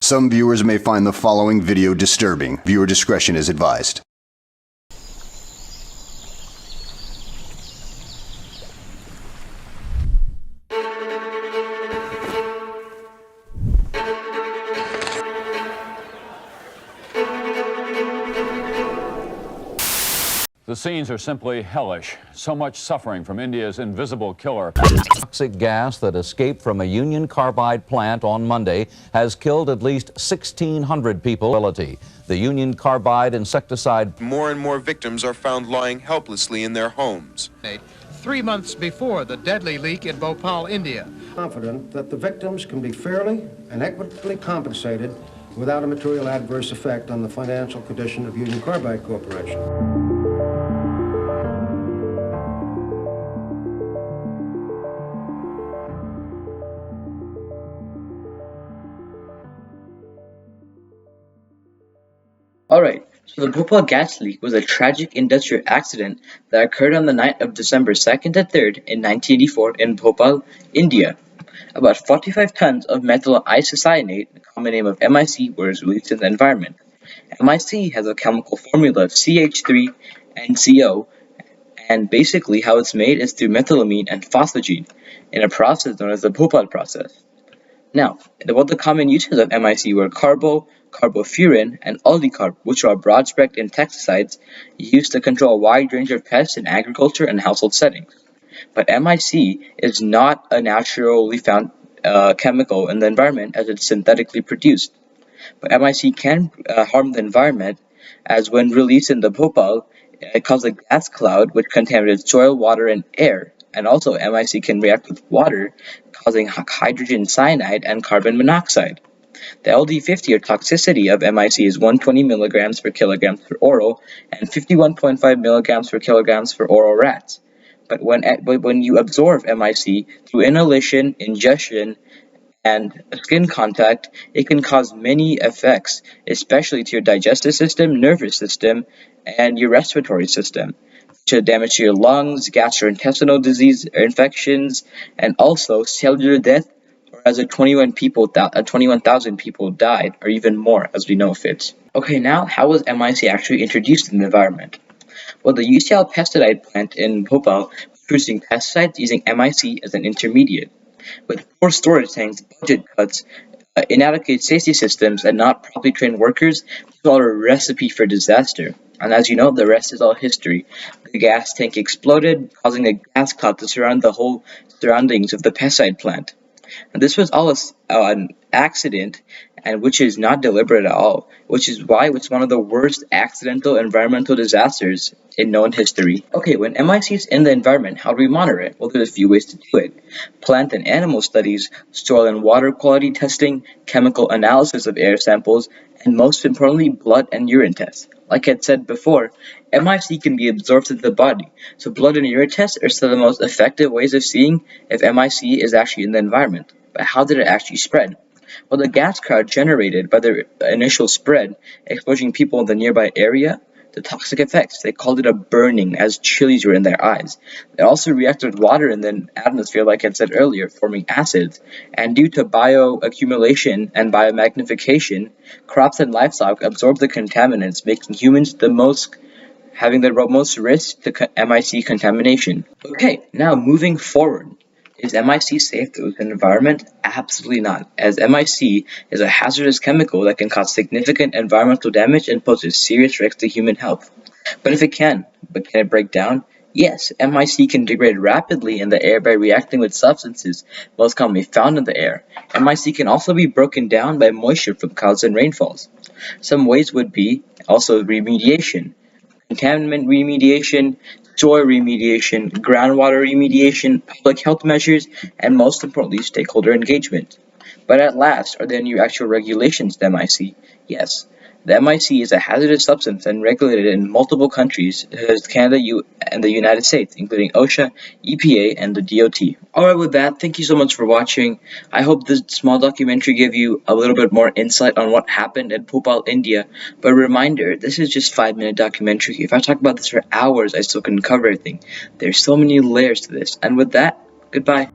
Some viewers may find the following video disturbing. Viewer discretion is advised. The scenes are simply hellish. So much suffering from India's invisible killer. Toxic gas that escaped from a Union Carbide plant on Monday has killed at least 1,600 people. The Union Carbide insecticide. More and more victims are found lying helplessly in their homes. 3 months before the deadly leak in Bhopal, India. Confident that the victims can be fairly and equitably compensated without a material adverse effect on the financial condition of Union Carbide Corporation. Alright, so the Bhopal gas leak was a tragic industrial accident that occurred on the night of December 2nd and 3rd in 1984 in Bhopal, India. About 45 tons of methyl isocyanate, the common name of MIC, was released in the environment. MIC has a chemical formula of CH3NCO, and basically how it's made is through methylamine and phosphogene in a process known as the Bhopal process. Now, what the common uses of MIC were carbofuran, and aldicarb, which are broad-spectrum insecticides used to control a wide range of pests in agriculture and household settings. But MIC is not a naturally found chemical in the environment as it's synthetically produced. But MIC can harm the environment, as when released in the Bhopal, it caused a gas cloud which contaminated soil, water, and air. And also, MIC can react with water, causing hydrogen cyanide and carbon monoxide. The LD50 or toxicity of MIC is 120 milligrams per kilograms for oral and 51.5 milligrams per kilograms for oral rats. But when you absorb MIC through inhalation, ingestion, and skin contact, it can cause many effects, especially to your digestive system, nervous system, and your respiratory system. To damage to your lungs, gastrointestinal disease or infections, and also cellular death, or as 21,000 people died, or even more, as we know of it. Okay, now how was MIC actually introduced in the environment? Well, the UCL pesticide plant in Bhopal was producing pesticides using MIC as an intermediate. With poor storage tanks, budget cuts, inadequate safety systems, and not properly trained workers, this is all a recipe for disaster. And as you know, the rest is all history. The gas tank exploded, causing a gas cloud to surround the whole surroundings of the pesticide plant. And this was all an accident, and which is not deliberate at all, which is why it's one of the worst accidental environmental disasters in known history. Okay, when MIC is in the environment, how do we monitor it? Well, there's a few ways to do it. Plant and animal studies, soil and water quality testing, chemical analysis of air samples, and most importantly, blood and urine tests. Like I said before, MIC can be absorbed into the body, so blood and urine tests are still the most effective ways of seeing if MIC is actually in the environment. But how did it actually spread? Well, the gas cloud generated by the initial spread, exposing people in the nearby area to toxic effects. They called it a burning, as chilies were in their eyes. It also reacted with water in the atmosphere, like I said earlier, forming acids. And due to bioaccumulation and biomagnification, crops and livestock absorb the contaminants, making humans having the most risk to MIC contamination. Okay, now moving forward. Is MIC safe to the environment? Absolutely not, as MIC is a hazardous chemical that can cause significant environmental damage and poses serious risks to human health. But can it break down? Yes, MIC can degrade rapidly in the air by reacting with substances most commonly found in the air. MIC can also be broken down by moisture from clouds and rainfalls. Some ways would be also remediation, contaminant remediation, soil remediation, groundwater remediation, public health measures, and most importantly, stakeholder engagement. But at last, are there any actual regulations to MIC? Yes. The MIC is a hazardous substance and regulated in multiple countries, such as Canada and the United States, including OSHA, EPA, and the DOT. Alright, with that, thank you so much for watching. I hope this small documentary gave you a little bit more insight on what happened in Bhopal, India. But a reminder, this is just a 5-minute documentary. If I talk about this for hours, I still couldn't cover everything. There's so many layers to this. And with that, goodbye.